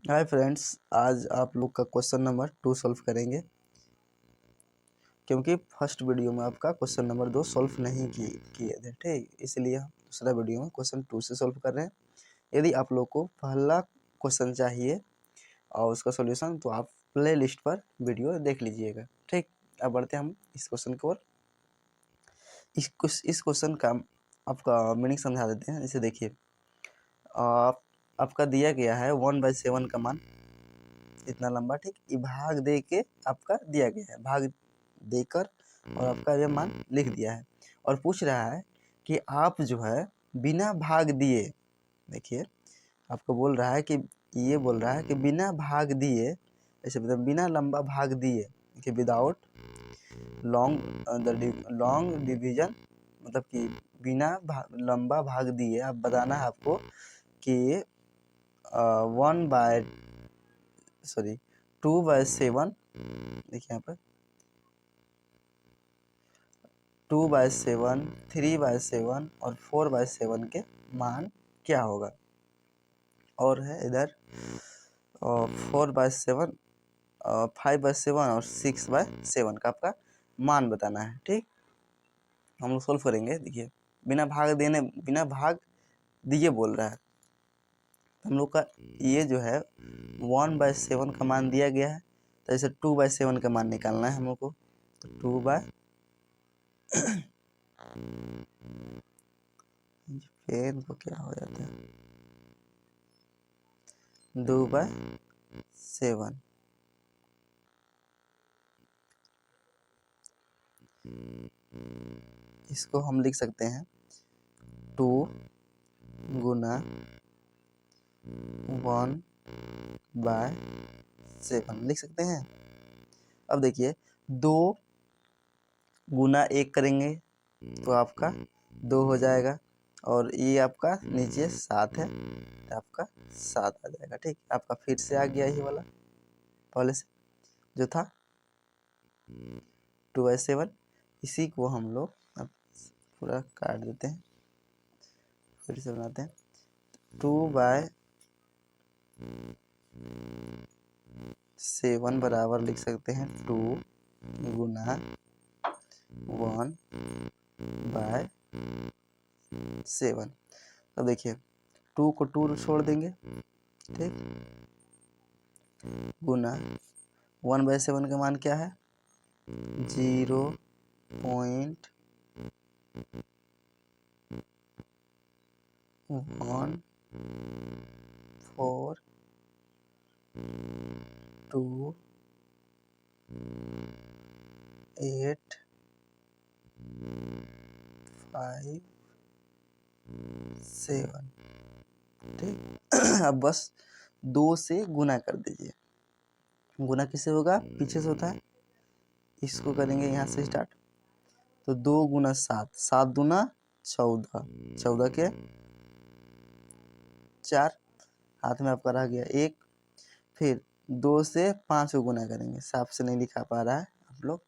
Hi friends, आज आप लोग का क्वेश्चन नंबर 2 सॉल्व करेंगे क्योंकि फर्स्ट वीडियो में आपका क्वेश्चन नंबर 2 सॉल्व नहीं किए थे। ठीक, इसलिए हम दूसरा वीडियो में क्वेश्चन 2 से सॉल्व कर रहे हैं। यदि आप लोग को पहला क्वेश्चन चाहिए और उसका सॉल्यूशन तो आप प्ले लिस्ट पर वीडियो देख लीजिएगा। ठीक, अब बढ़ते हैं हम इस क्वेश्चन की ओर। इस क्वेश्चन का आपका मीनिंग समझा देते हैं। जैसे देखिए, आपका दिया गया है 1/7 का मान इतना लंबा। ठीक, ये भाग दे के आपका दिया गया है, भाग देकर और आपका यह मान लिख दिया है और पूछ रहा है कि आप जो है बिना भाग दिए, देखिए आपको बोल रहा है कि ये बोल रहा है कि बिना भाग दिए, ऐसे मतलब बिना लंबा भाग दिए, कि विदाउट लॉन्ग डिवीजन, मतलब कि बिना लंबा भाग दिए आप बताना है आपको कि 2/7, देखिए यहाँ पर 2/7, 3/7 और 4/7 के मान क्या होगा। और है इधर 4/7, 5/7 और 6/7 का आपका मान बताना है। ठीक, हम लोग सोल्व करेंगे। देखिए, बिना भाग दिए बोल रहा है, हम लोग का ये जो है 1/7 का मान दिया गया है, तो ऐसे 2/7 का मान निकालना है हम लोग को। तो 2/, पेन को क्या हो जाता है, 2/7, इसको हम लिख सकते हैं 2 गुना 1/7 लिख सकते हैं। अब देखिए, 2 गुना 1 करेंगे तो आपका 2 हो जाएगा और ये आपका नीचे 7 है, आपका 7 आ जाएगा। ठीक, आपका फिर से आ गया ये वाला पहले से जो था 2/7। इसी को हम लोग अब पूरा काट देते हैं, फिर से बनाते हैं। 2/7 बराबर लिख सकते हैं 2 गुना 1/7। अब देखिए, 2 को 2 छोड़ देंगे, ठीक, गुना 1/7 का मान क्या है 0.427। ठीक अब बस 2 से गुना कर दीजिए। गुना किससे होगा, पीछे से होता है, इसको करेंगे यहाँ से स्टार्ट। तो 2 गुना 7, 7 दूना 14, 14 के 4, हाथ में आपका रह गया 1। फिर 2 से 5 को गुना करेंगे, साफ से नहीं लिखा पा रहा है आप लोग,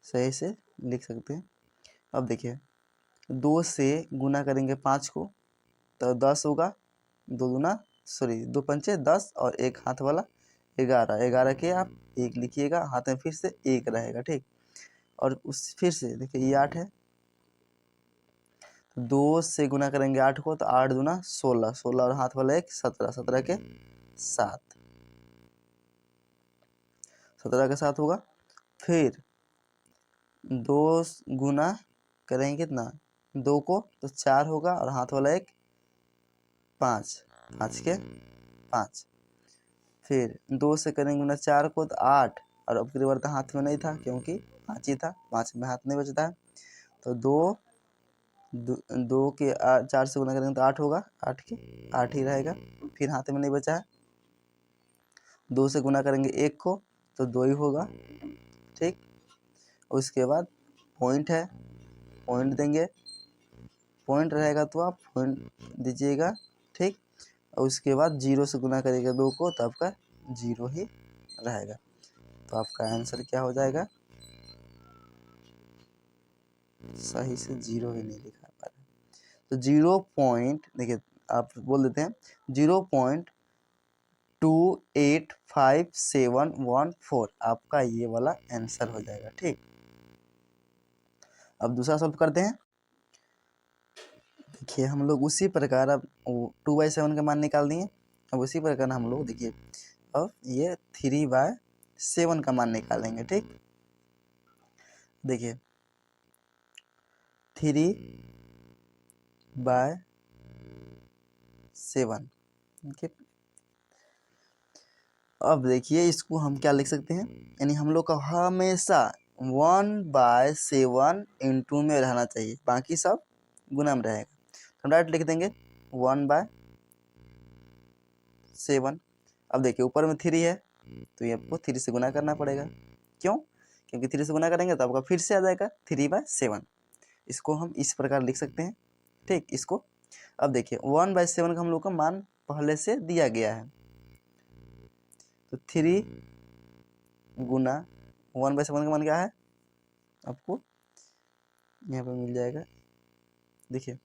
सही से लिख सकते हैं। अब देखिए, 2 से गुना करेंगे 5 को तो 10 होगा, 2 पंचे 10 और एक हाथ वाला 11, 11 के आप 1 लिखिएगा, हाथ में फिर से 1 रहेगा। ठीक, और उस फिर से देखिए ये 8 है, 2 से गुना करेंगे 8 को तो 8 दूना 16, 16 और हाथ वाला 1, 17, 17 के 7, 17 के 7 होगा। फिर 2 गुना करेंगे कितना 2 को तो 4 होगा और हाथ वाला 1, 5, 5 के 5। फिर 2 से करेंगे गुना 4 को तो 8, और अब की बार तो हाथ में नहीं था क्योंकि 5 ही था, 5 में हाथ नहीं बचता है, तो 2 के 4 से गुना करेंगे तो 8 होगा, 8 के 8 ही रहेगा, फिर हाथ में नहीं बचा है। 2 से गुना करेंगे 1 को तो 2 ही होगा। ठीक, उसके बाद पॉइंट है, पॉइंट देंगे, पॉइंट रहेगा तो आप पॉइंट दीजिएगा। ठीक, और उसके बाद 0 से गुना करेगा 2 को तो आपका 0 ही रहेगा। तो आपका आंसर क्या हो जाएगा, सही से 0 ही नहीं लिखा पा रहा, तो 0 पॉइंट, देखिए आप बोल देते हैं 0.0 285,714 आपका ये वाला आंसर हो जाएगा। ठीक, अब दूसरा सॉल्व करते हैं। देखिए हम लोग उसी प्रकार अब 2/7 का मान निकाल दिए। अब उसी प्रकार हम लोग देखिए अब ये 3/7 का मान निकालेंगे। ठीक, देखिए 3/7। ठीक, अब देखिए इसको हम क्या लिख सकते हैं, यानी हम लोग का हमेशा 1/7 इंटू में रहना चाहिए, बाकी सब गुना में रहेगा। तो हम डायरेक्ट लिख देंगे 1/7। अब देखिए ऊपर में 3 है तो ये आपको 3 से गुना करना पड़ेगा। क्यों? क्योंकि 3 से गुना करेंगे तो आपका फिर से आ जाएगा 3/7। इसको हम इस प्रकार लिख सकते हैं। ठीक, इसको अब देखिए 1/7 का हम लोग का मान पहले से दिया गया है, तो 3 गुना 1/7 का मान क्या है आपको यहाँ पे मिल जाएगा। देखिए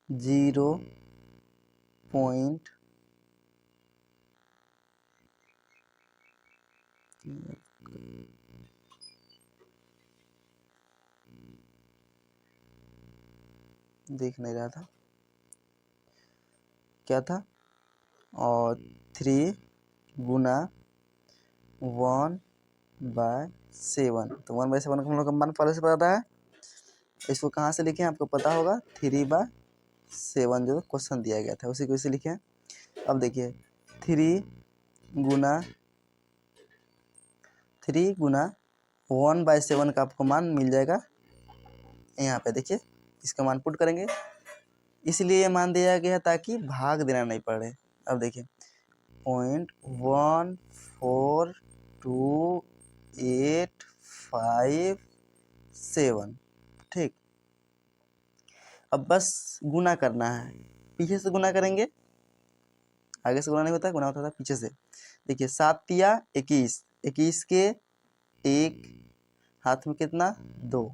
0. देख नहीं रहा था क्या था, और 3 गुना 1/7, तो 1/7 का हम लोग का मान पहले से पता है। इसको कहाँ से लिखे हैं आपको पता होगा, 3/7 जो क्वेश्चन दिया गया था उसी को इसे लिखे हैं। अब देखिए 3 गुना 1/7 का आपको मान मिल जाएगा। यहाँ पे देखिए इसका मान पुट करेंगे, इसलिए ये मान दिया गया ताकि भाग देना नहीं पड़े। अब देखिए 0.14285.7। ठीक, अब बस गुना करना है, पीछे से गुना करेंगे, आगे से गुना नहीं होता, गुना होता था पीछे से। देखिए 7 तिया 21, 21 के 1 हाथ में कितना 2,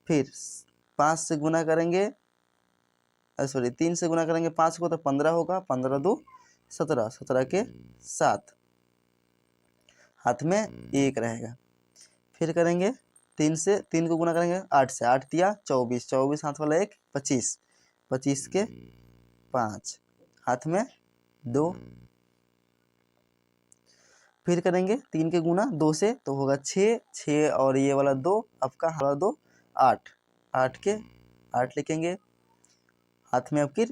फिर 5 से गुना करेंगे, सॉरी 3 से गुना करेंगे 5 को तो 15 होगा, 15 2 17, 17 के 7 हाथ में 1 रहेगा। फिर करेंगे 3 से 3 को गुना करेंगे 8 से, 8 तिया 24, 24 हाथ वाला 1 25, 25 के 5 हाथ में 2। फिर करेंगे 3 के गुना 2 से तो होगा 6, 6 और ये वाला 2 आपका वाला 2 8, 8 के 8 लिखेंगे, हाथ में आपकी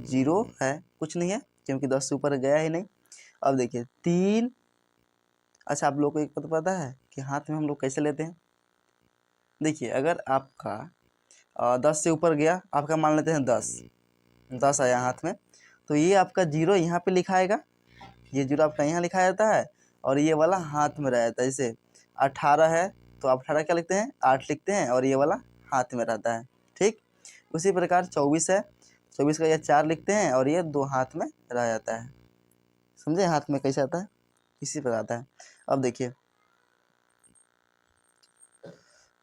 0 है, कुछ नहीं है क्योंकि 10 से ऊपर गया ही नहीं। अब देखिए 3, अच्छा आप लोग को एक पता है कि हाथ में हम लोग कैसे लेते हैं। देखिए अगर आपका 10 से ऊपर गया, आपका मान लेते हैं 10 आया हाथ में, तो ये आपका 0 यहाँ पे लिखा आएगा, ये 0 आपका यहाँ लिखा जाता है और ये वाला हाथ में रहता है। जैसे 18 है तो आप 18 क्या लिखते हैं 8 लिखते हैं और ये वाला हाथ में रहता है। ठीक, उसी प्रकार 24 है, 24 का ये 4 लिखते हैं और ये 2 हाथ में रह जाता है। समझे हाथ में कैसे आता है, इसी पर आता है। अब देखिए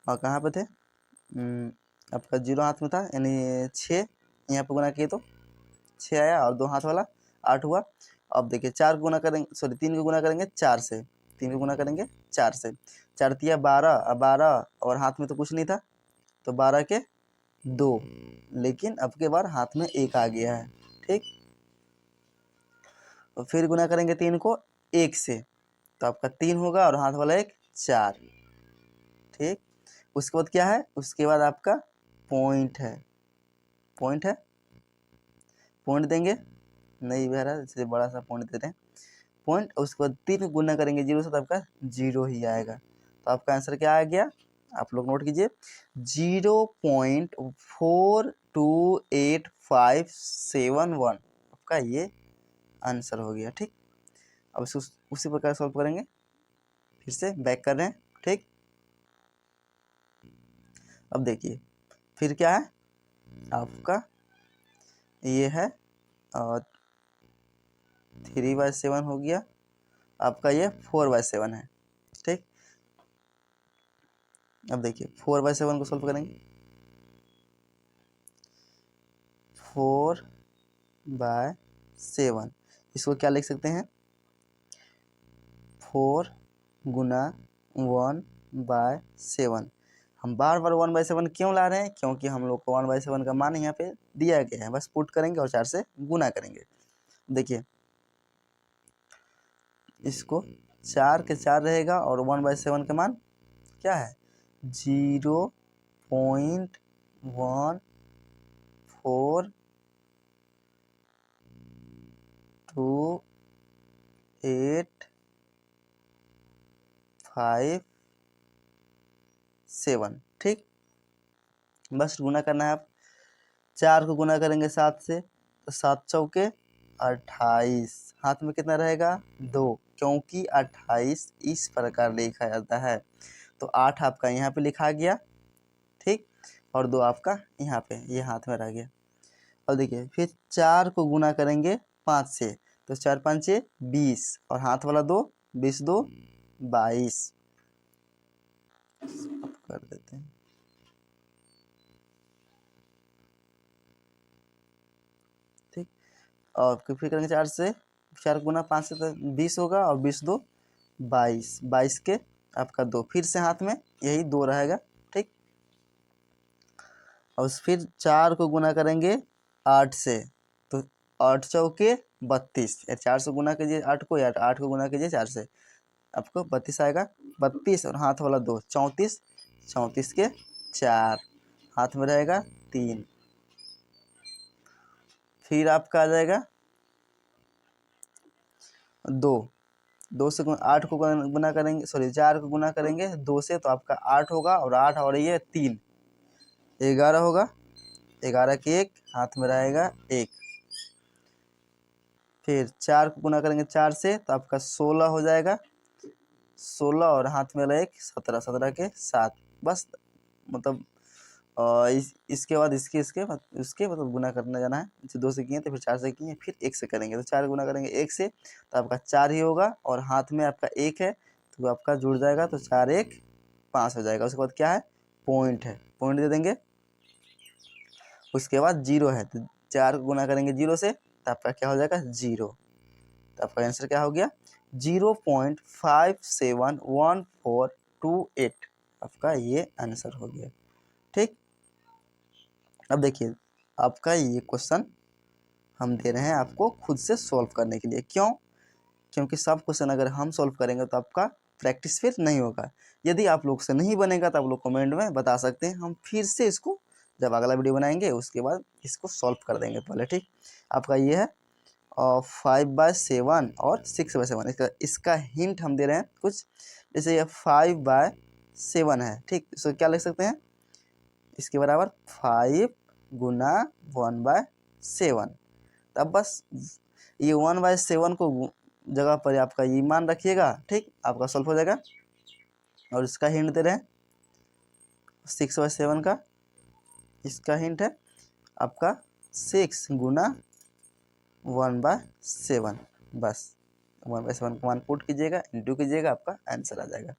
और कहाँ पे थे, आपका 0 हाथ में था, यानी 6 यहाँ पे गुना किए तो 6 आया और 2 हाथ वाला 8 हुआ। अब देखिए 4 गुना करेंगे, सॉरी 3 को गुना करेंगे 4 से, 3 को गुना करेंगे 4 से, 4 तिया 12, 12 और हाथ में तो कुछ नहीं था तो 12 के 2, लेकिन अब के बार हाथ में 1 आ गया है। ठीक, तो फिर गुना करेंगे 3 को 1 से तो आपका 3 होगा और हाथ वाला 1 4। ठीक, उसके बाद क्या है, उसके बाद आपका पॉइंट है, पॉइंट देंगे, नहीं बह रहा इसलिए बड़ा सा पॉइंट देते हैं, पॉइंट। उसके बाद 3 गुना करेंगे 0 से तो आपका 0 ही आएगा। तो आपका आंसर क्या आ गया, आप लोग नोट कीजिए 0.428571 आपका ये आंसर हो गया। ठीक, अब इसको उसी प्रकार सॉल्व करेंगे, फिर से बैक कर रहे हैं। ठीक, अब देखिए फिर क्या है आपका, ये है 3/7 हो गया, आपका ये 4/7 है। ठीक, अब देखिए 4/7 को सॉल्व करेंगे, 4/7 इसको क्या लिख सकते हैं, 4 गुना 1/7। हम बार बार 1/7 क्यों ला रहे हैं, क्योंकि हम लोग को 1/7 का मान यहाँ पे दिया गया है, बस पुट करेंगे और 4 से गुना करेंगे। देखिए इसको 4 के 4 रहेगा और 1/7 का मान क्या है, 0.142857। ठीक, बस गुना करना है। आप 4 को गुना करेंगे 7 से तो 7 चौके 28, हाथ में कितना रहेगा 2, क्योंकि 28 इस प्रकार लिखा जाता है। तो 8 आपका यहाँ पे लिखा गया, ठीक, और 2 आपका यहाँ पे, ये हाथ में रह गया। और देखिए फिर 4 को गुना करेंगे 5 से तो 4 5 20 और हाथ वाला 2, 20 2 22 कर देते हैं। ठीक, और फिर करेंगे 4 से, 4 गुना 5 से तो 20 होगा और 20 2 22, 22 के आपका 2, फिर से हाथ में यही 2 रहेगा। ठीक, और फिर 4 को गुना करेंगे 8 से तो 8 चौके 32, 4 से गुना कीजिए 8 को, या 8 को गुना कीजिए 4 से, आपको 32 आएगा। 32 और हाथ वाला 2, 34, 34 के 4, हाथ में रहेगा 3। फिर आपका आ जाएगा 2 से 8 को गुना करेंगे, सॉरी 4 को गुना करेंगे 2 से तो आपका 8 होगा, और 8 और ये 3 11 होगा, 11 के 1, हाथ में रहेगा 1। फिर 4 को गुना करेंगे 4 से तो आपका 16 हो जाएगा, 16 और हाथ में रहेगा 1, 17, 17 के 7, बस मतलब इसके बाद इसके मतलब गुना करने जाना है। जैसे 2 से किए तो फिर 4 से किए, फिर 1 से करेंगे तो 4 गुना करेंगे 1 से तो आपका 4 ही होगा, और हाथ में आपका 1 है तो आपका जुड़ जाएगा, तो 4 1 5 हो जाएगा। उसके बाद क्या है, पॉइंट है, पॉइंट दे देंगे। उसके बाद 0 है तो 4 को गुना करेंगे 0 से तो आपका क्या हो जाएगा 0, तो आपका आंसर क्या हो गया 0.571428, आपका ये आंसर हो गया। ठीक, अब देखिए आपका ये क्वेश्चन हम दे रहे हैं आपको खुद से सॉल्व करने के लिए। क्यों, क्योंकि सब क्वेश्चन अगर हम सॉल्व करेंगे तो आपका प्रैक्टिस फिर नहीं होगा। यदि आप लोग से नहीं बनेगा तो आप लोग कमेंट में बता सकते हैं, हम फिर से इसको जब अगला वीडियो बनाएंगे उसके बाद इसको सॉल्व कर देंगे पहले। ठीक, आपका ये है 5/7 और 6/7, इसका हिंट हम दे रहे हैं कुछ, जैसे ये 5/7 है। ठीक, इसको क्या लिख सकते हैं, इसके बराबर 5 गुना 1/7। तब बस ये 1/7 को जगह पर आपका ये मान रखिएगा। ठीक, आपका सॉल्व हो जाएगा। और इसका हिंट दे रहे हैं 6/7 का, इसका हिंट है आपका 6 गुना 1/7, बस 1/7 का मान पुट कीजिएगा, इंटू कीजिएगा, आपका आंसर आ जाएगा।